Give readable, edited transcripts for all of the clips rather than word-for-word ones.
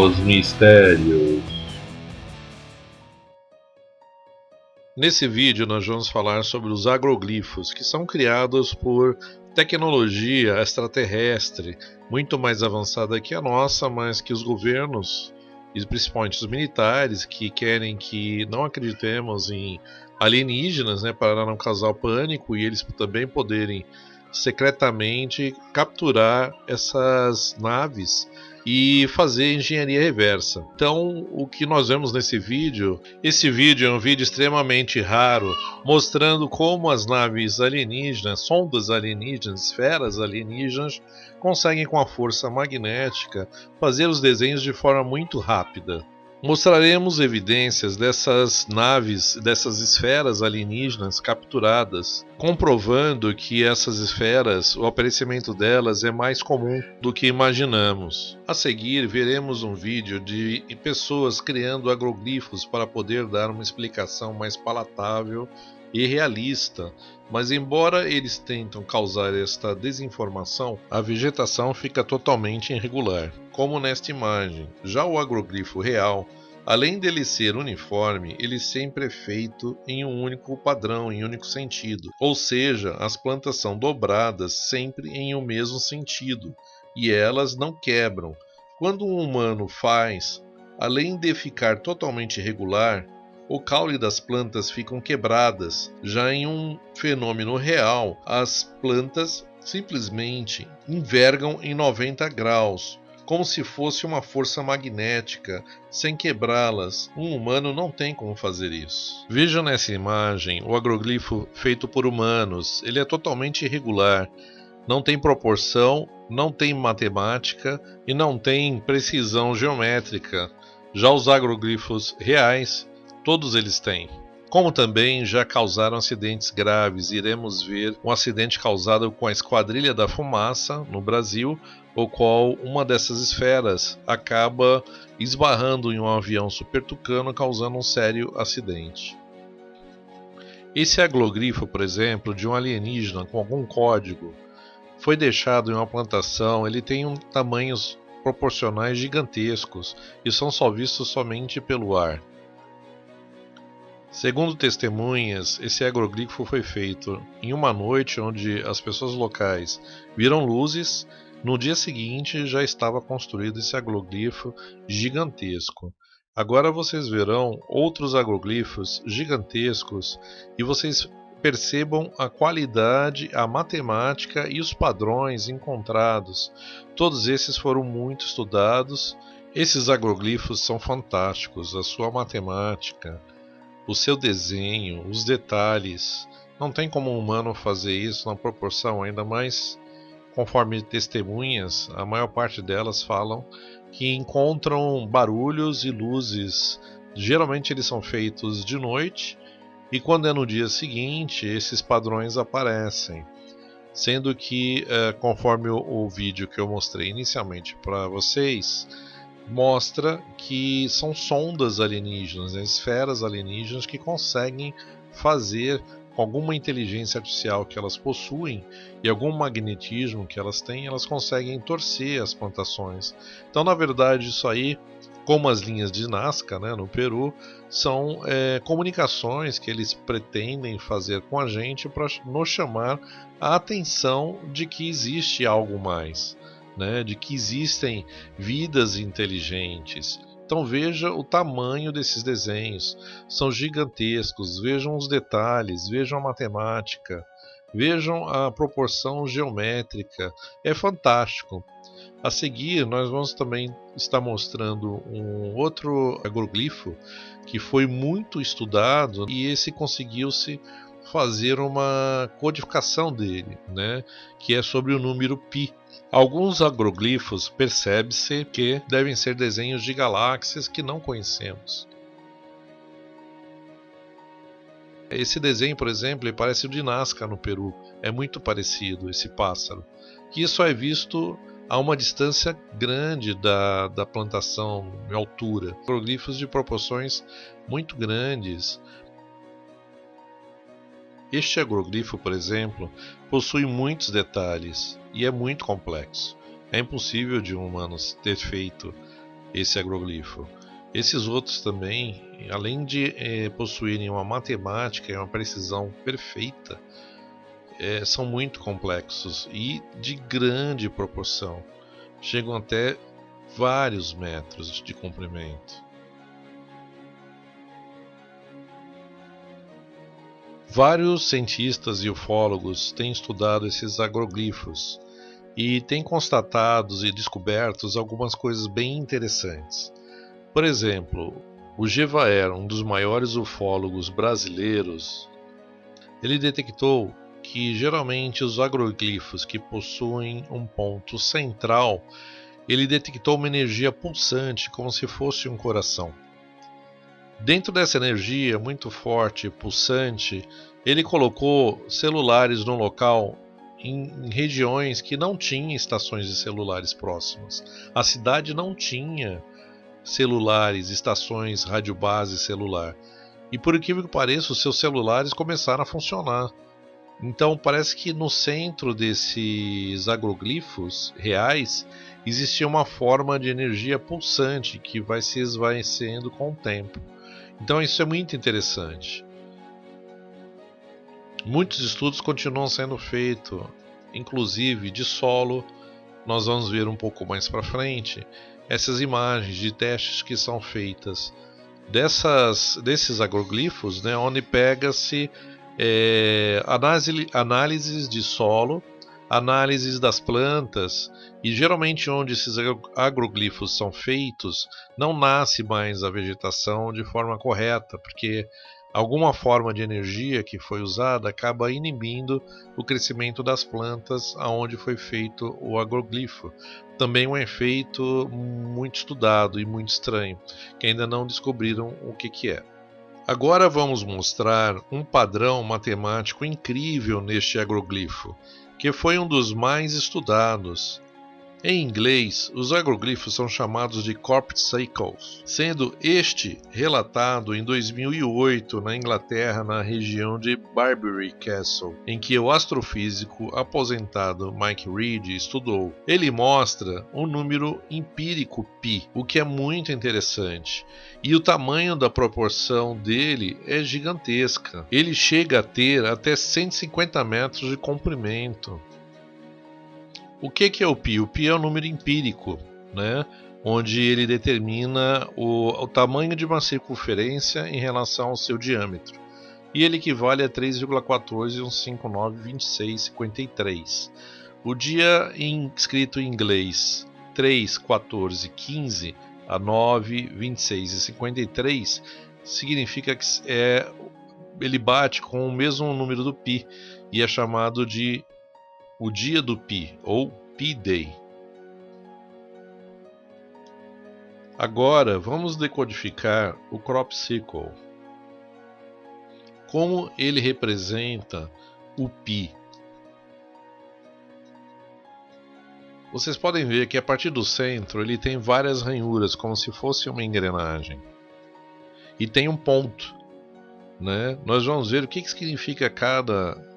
os mistérios. Nesse vídeo nós vamos falar sobre os agroglifos, que são criados por tecnologia extraterrestre, muito mais avançada que a nossa, mas que os governos, e principalmente os militares, que querem que não acreditemos em alienígenas, para não causar pânico e eles também poderem secretamente capturar essas naves e fazer engenharia reversa. Então, o que nós vemos nesse vídeo, esse vídeo é um vídeo extremamente raro, mostrando como as naves alienígenas, sondas alienígenas, esferas alienígenas, conseguem com a força magnética fazer os desenhos de forma muito rápida. Mostraremos evidências dessas naves, dessas esferas alienígenas capturadas, comprovando que essas esferas, o aparecimento delas é mais comum do que imaginamos. A seguir, veremos um vídeo de pessoas criando agroglifos para poder dar uma explicação mais palatável e realista, mas embora eles tentam causar esta desinformação, a vegetação fica totalmente irregular, como nesta imagem. Já o agroglifo real, além dele ser uniforme, ele sempre é feito em um único padrão, em um único sentido, ou seja, as plantas são dobradas sempre em um mesmo sentido, e elas não quebram. Quando um humano faz, além de ficar totalmente irregular, o caule das plantas ficam quebradas. Já em um fenômeno real, as plantas simplesmente envergam em 90 graus, como se fosse uma força magnética, sem quebrá-las. Um humano não tem como fazer isso. Vejam nessa imagem o agroglifo feito por humanos. Ele é totalmente irregular, não tem proporção, não tem matemática e não tem precisão geométrica. Já os agroglifos reais, todos eles têm. Como também já causaram acidentes graves, iremos ver um acidente causado com a Esquadrilha da Fumaça no Brasil, o qual uma dessas esferas acaba esbarrando em um avião super tucano, causando um sério acidente. Esse agroglifo, por exemplo, de um alienígena com algum código, foi deixado em uma plantação. Ele tem tamanhos proporcionais gigantescos e são só vistos somente pelo ar. Segundo testemunhas, esse agroglifo foi feito em uma noite onde as pessoas locais viram luzes. No dia seguinte já estava construído esse agroglifo gigantesco. Agora vocês verão outros agroglifos gigantescos e vocês percebam a qualidade, a matemática e os padrões encontrados. Todos esses foram muito estudados. Esses agroglifos são fantásticos, a sua matemática, o seu desenho, os detalhes. Não tem como um humano fazer isso na proporção, ainda mais conforme testemunhas, a maior parte delas falam que encontram barulhos e luzes. Geralmente eles são feitos de noite e quando é no dia seguinte, esses padrões aparecem. Sendo que, conforme o vídeo que eu mostrei inicialmente para vocês, mostra que são sondas alienígenas, esferas alienígenas que conseguem fazer, com alguma inteligência artificial que elas possuem e algum magnetismo que elas têm, elas conseguem torcer as plantações. Então, na verdade, isso aí, como as linhas de Nazca, no Peru, são comunicações que eles pretendem fazer com a gente para nos chamar a atenção de que existe algo mais. De que existem vidas inteligentes. Então veja o tamanho desses desenhos, são gigantescos, vejam os detalhes, vejam a matemática, vejam a proporção geométrica, é fantástico. A seguir nós vamos também estar mostrando um outro agroglifo que foi muito estudado e esse conseguiu-se fazer uma codificação dele, que é sobre o número π. Alguns agroglifos percebe-se que devem ser desenhos de galáxias que não conhecemos. Esse desenho, por exemplo, ele parece o de Nazca no Peru. É muito parecido esse pássaro. Que só é visto a uma distância grande da plantação, em altura. Agroglifos de proporções muito grandes. Este agroglifo, por exemplo, possui muitos detalhes e é muito complexo. É impossível de um humano ter feito esse agroglifo. Esses outros também, além de possuírem uma matemática e uma precisão perfeita, são muito complexos e de grande proporção. Chegam até vários metros de comprimento. Vários cientistas e ufólogos têm estudado esses agroglifos e têm constatado e descobertos algumas coisas bem interessantes. Por exemplo, o Gevaer, um dos maiores ufólogos brasileiros, ele detectou que geralmente os agroglifos que possuem um ponto central, ele detectou uma energia pulsante como se fosse um coração. Dentro dessa energia muito forte e pulsante, ele colocou celulares no local em regiões que não tinham estações de celulares próximas. A cidade não tinha celulares, estações, radiobase celular. E por incrível que pareça, os seus celulares começaram a funcionar. Então parece que no centro desses agroglifos reais existia uma forma de energia pulsante que vai se esvaecendo com o tempo. Então isso é muito interessante. Muitos estudos continuam sendo feitos, inclusive de solo. Nós vamos ver um pouco mais para frente essas imagens de testes que são feitas desses agroglifos, né, onde pega-se análises de solo, análises das plantas, e geralmente onde esses agroglifos são feitos não nasce mais a vegetação de forma correta, porque alguma forma de energia que foi usada acaba inibindo o crescimento das plantas aonde foi feito o agroglifo. Também um efeito muito estudado e muito estranho, que ainda não descobriram o que é. Agora vamos mostrar um padrão matemático incrível neste agroglifo, que foi um dos mais estudados. Em inglês, os agroglifos são chamados de Corp Circles, sendo este relatado em 2008 na Inglaterra, na região de Barbury Castle, em que o astrofísico aposentado Mike Reed estudou. Ele mostra um número empírico π, o que é muito interessante. E o tamanho da proporção dele é gigantesca. Ele chega a ter até 150 metros de comprimento. O que é o π? O π é um número empírico, né? Onde ele determina o tamanho de uma circunferência em relação ao seu diâmetro. E ele equivale a 3,1592653. O dia escrito em inglês 3, 14, 15 a 9, 26 e 53 significa que ele bate com o mesmo número do π e é chamado de o dia do π, ou P-Day. Agora vamos decodificar o Crop Circle. Como ele representa o π? Vocês podem ver que a partir do centro ele tem várias ranhuras, como se fosse uma engrenagem. E tem um ponto, né? Nós vamos ver o que significa cada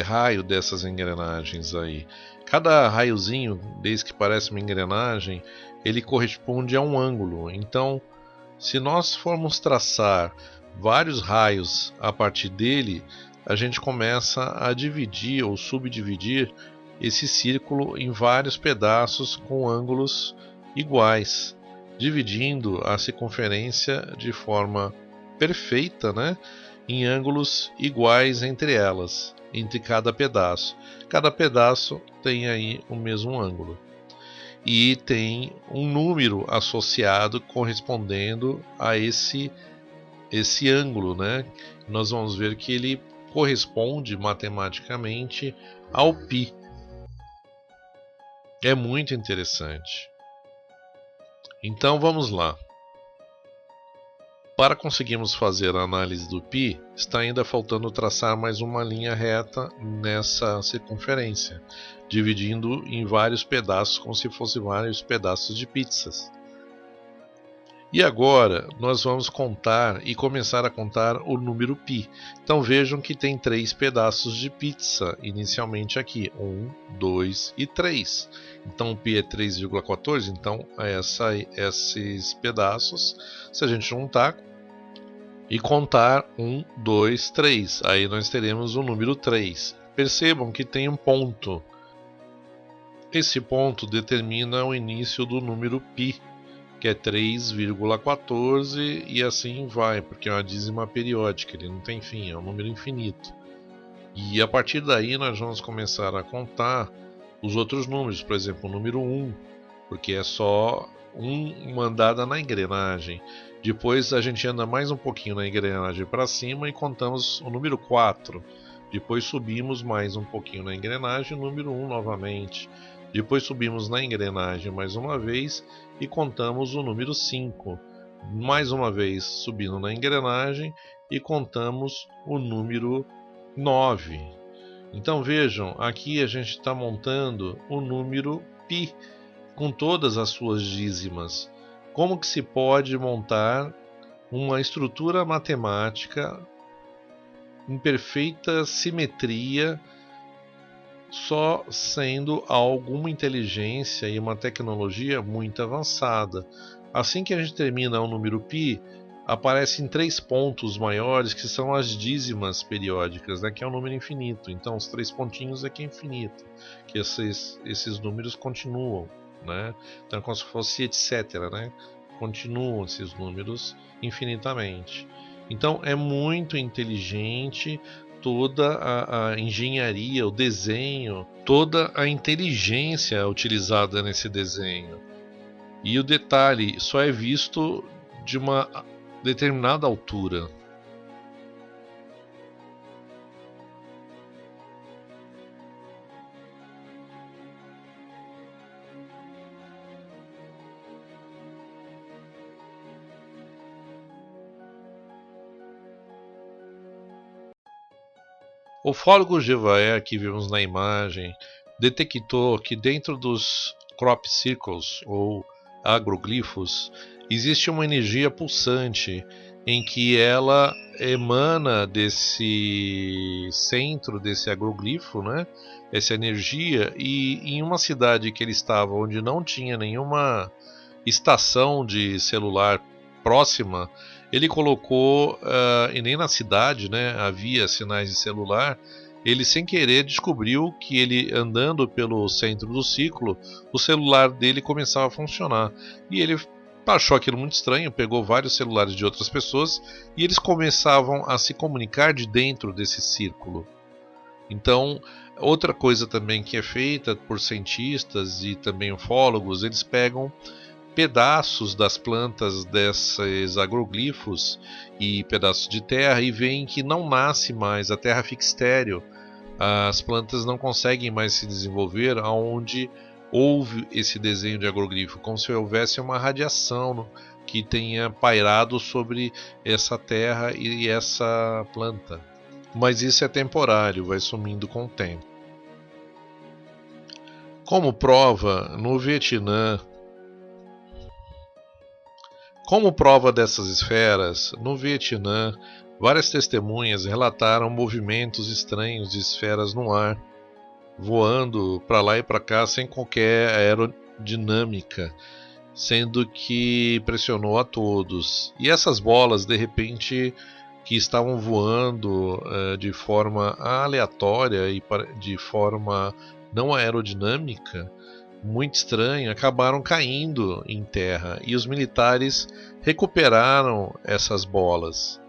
raio dessas engrenagens aí. Cada raiozinho, desde que parece uma engrenagem, ele corresponde a um ângulo. Então, se nós formos traçar vários raios a partir dele, a gente começa a dividir ou subdividir esse círculo em vários pedaços com ângulos iguais, dividindo a circunferência de forma perfeita, né, em ângulos iguais entre elas, entre cada pedaço. Cada pedaço tem aí o mesmo ângulo e tem um número associado correspondendo a esse ângulo, né? Nós vamos ver que ele corresponde matematicamente ao π. É muito interessante. Então vamos lá. Para conseguirmos fazer a análise do π, está ainda faltando traçar mais uma linha reta nessa circunferência, dividindo em vários pedaços como se fossem vários pedaços de pizzas. E agora nós vamos contar e começar a contar o número π. Então vejam que tem 3 pedaços de pizza inicialmente aqui, 1, 2 e 3. Então o π é 3,14, então esses pedaços, se a gente juntar e contar 1, 2, 3, aí nós teremos o número 3. Percebam que tem um ponto. Esse ponto determina o início do número π, que é 3,14 e assim vai, porque é uma dízima periódica, ele não tem fim, é um número infinito. E a partir daí nós vamos começar a contar os outros números, por exemplo, o número 1, porque é só uma andada na engrenagem. Depois a gente anda mais um pouquinho na engrenagem para cima e contamos o número 4. Depois subimos mais um pouquinho na engrenagem, o número 1 novamente. Depois subimos na engrenagem mais uma vez e contamos o número 5. Mais uma vez subindo na engrenagem e contamos o número 9. Então vejam, aqui a gente está montando o número π com todas as suas dízimas. Como que se pode montar uma estrutura matemática em perfeita simetria só sendo alguma inteligência e uma tecnologia muito avançada? Assim que a gente termina o número π, aparecem 3 pontos maiores que são as dízimas periódicas, né, que é um número infinito. Então os 3 pontinhos aqui é infinito, que esses números continuam, né? Então é como se fosse etc, né? Continuam esses números infinitamente. Então é muito inteligente toda a engenharia, o desenho, toda a inteligência utilizada nesse desenho. E o detalhe só é visto de uma determinada altura. O fólogo Gevaer que vimos na imagem detectou que dentro dos crop circles ou agroglifos existe uma energia pulsante em que ela emana desse centro desse agroglifo, né? Essa energia, e em uma cidade que ele estava onde não tinha nenhuma estação de celular próxima, ele colocou, e nem na cidade, né, havia sinais de celular. Ele sem querer descobriu que ele andando pelo centro do ciclo, o celular dele começava a funcionar. E ele achou aquilo muito estranho, pegou vários celulares de outras pessoas e eles começavam a se comunicar de dentro desse círculo. Então, outra coisa também que é feita por cientistas e também ufólogos, eles pegam pedaços das plantas desses agroglifos e pedaços de terra e veem que não nasce mais, a terra fica estéril, as plantas não conseguem mais se desenvolver aonde houve esse desenho de agroglifo, como se houvesse uma radiação que tenha pairado sobre essa terra e essa planta. Mas isso é temporário, vai sumindo com o tempo. Como prova, no Vietnã, como prova dessas esferas, no Vietnã, várias testemunhas relataram movimentos estranhos de esferas no ar, voando para lá e para cá sem qualquer aerodinâmica, sendo que pressionou a todos. E essas bolas, de repente, que estavam voando de forma aleatória e de forma não aerodinâmica, muito estranho, acabaram caindo em terra e os militares recuperaram essas bolas.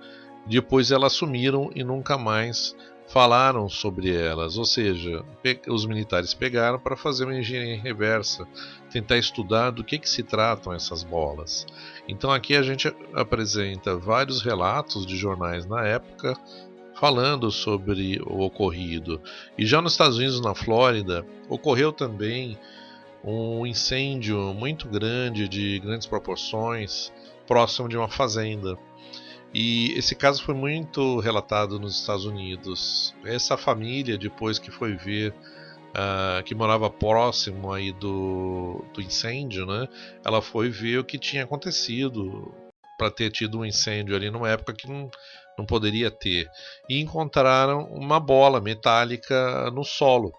Depois elas sumiram e nunca mais falaram sobre elas, ou seja, os militares pegaram para fazer uma engenharia reversa, tentar estudar do que se tratam essas bolas. Então aqui a gente apresenta vários relatos de jornais na época falando sobre o ocorrido. E já nos Estados Unidos, na Flórida, ocorreu também um incêndio muito grande, de grandes proporções, próximo de uma fazenda. E esse caso foi muito relatado nos Estados Unidos. Essa família, depois que foi ver que morava próximo aí do incêndio, né? Ela foi ver o que tinha acontecido para ter tido um incêndio ali numa época que não poderia ter. E encontraram uma bola metálica no solo.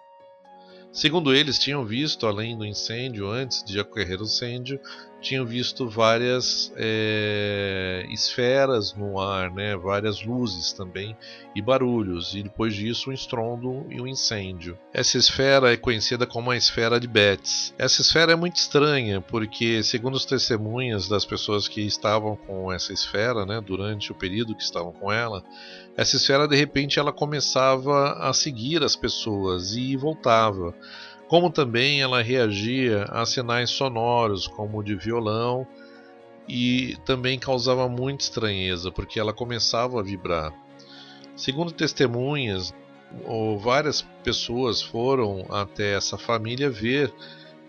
Segundo eles, tinham visto, além do incêndio, antes de ocorrer o incêndio, tinham visto várias esferas no ar, né? Várias luzes também e barulhos, e depois disso um estrondo e um incêndio. Essa esfera é conhecida como a esfera de Betz. Essa esfera é muito estranha, porque, segundo as testemunhas das pessoas que estavam com essa esfera, né, durante o período que estavam com essa esfera de repente ela começava a seguir as pessoas e voltava. Como também ela reagia a sinais sonoros, como o de violão, e também causava muita estranheza, porque ela começava a vibrar. Segundo testemunhas, várias pessoas foram até essa família ver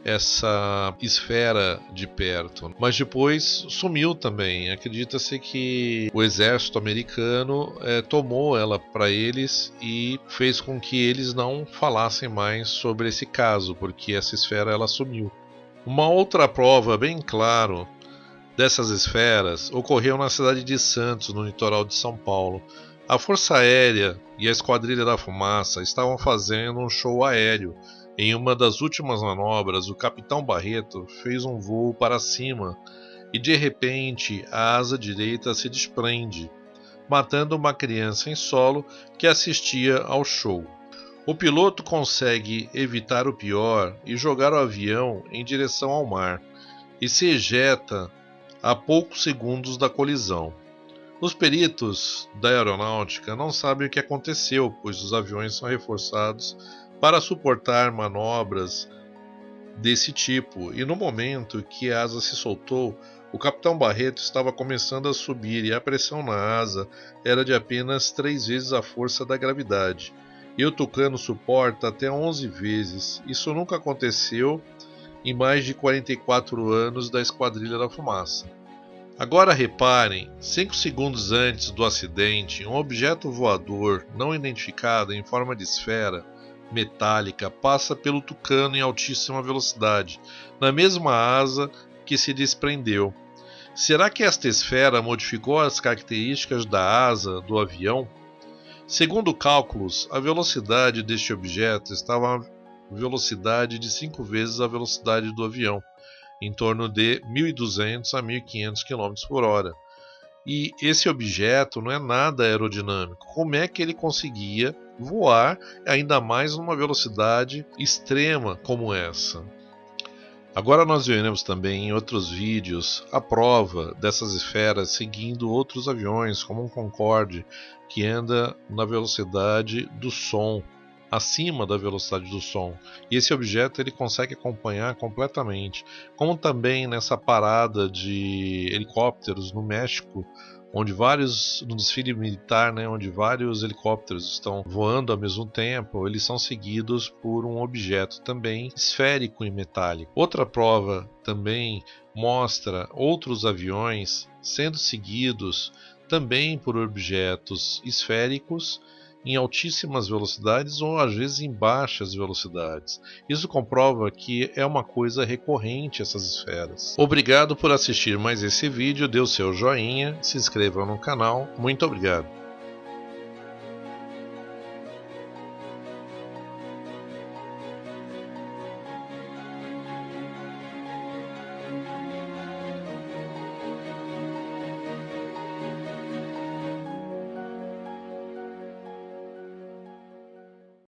essa esfera de perto, mas depois sumiu também. Acredita-se que o exército americano tomou ela para eles e fez com que eles não falassem mais sobre esse caso, porque essa esfera ela sumiu. Uma outra prova bem clara dessas esferas ocorreu na cidade de Santos, no litoral de São Paulo. A Força Aérea e a Esquadrilha da Fumaça estavam fazendo um show aéreo. Em uma das últimas manobras, o capitão Barreto fez um voo para cima e de repente a asa direita se desprende, matando uma criança em solo que assistia ao show. O piloto consegue evitar o pior e jogar o avião em direção ao mar e se ejeta a poucos segundos da colisão. Os peritos da aeronáutica não sabem o que aconteceu, pois os aviões são reforçados para suportar manobras desse tipo, e no momento que a asa se soltou, o capitão Barreto estava começando a subir e a pressão na asa era de apenas 3 vezes a força da gravidade. E o Tucano suporta até 11 vezes. Isso nunca aconteceu em mais de 44 anos da Esquadrilha da Fumaça. Agora reparem, 5 segundos antes do acidente, um objeto voador não identificado em forma de esfera metálica passa pelo Tucano em altíssima velocidade, na mesma asa que se desprendeu. Será que esta esfera modificou as características da asa do avião? Segundo cálculos, a velocidade deste objeto estava a velocidade de 5 vezes a velocidade do avião, em torno de 1.200 a 1.500 km por hora. E esse objeto não é nada aerodinâmico. Como é que ele conseguia voar, ainda mais numa velocidade extrema como essa? Agora nós veremos também em outros vídeos a prova dessas esferas seguindo outros aviões, como um Concorde, que anda na velocidade do som, acima da velocidade do som. E esse objeto ele consegue acompanhar completamente. Como também nessa parada de helicópteros no México, onde no desfile militar, né, onde vários helicópteros estão voando ao mesmo tempo, eles são seguidos por um objeto também esférico e metálico. Outra prova também mostra outros aviões sendo seguidos também por objetos esféricos em altíssimas velocidades ou às vezes em baixas velocidades. Isso comprova que é uma coisa recorrente essas esferas. Obrigado por assistir mais esse vídeo, dê o seu joinha, se inscreva no canal. Muito obrigado.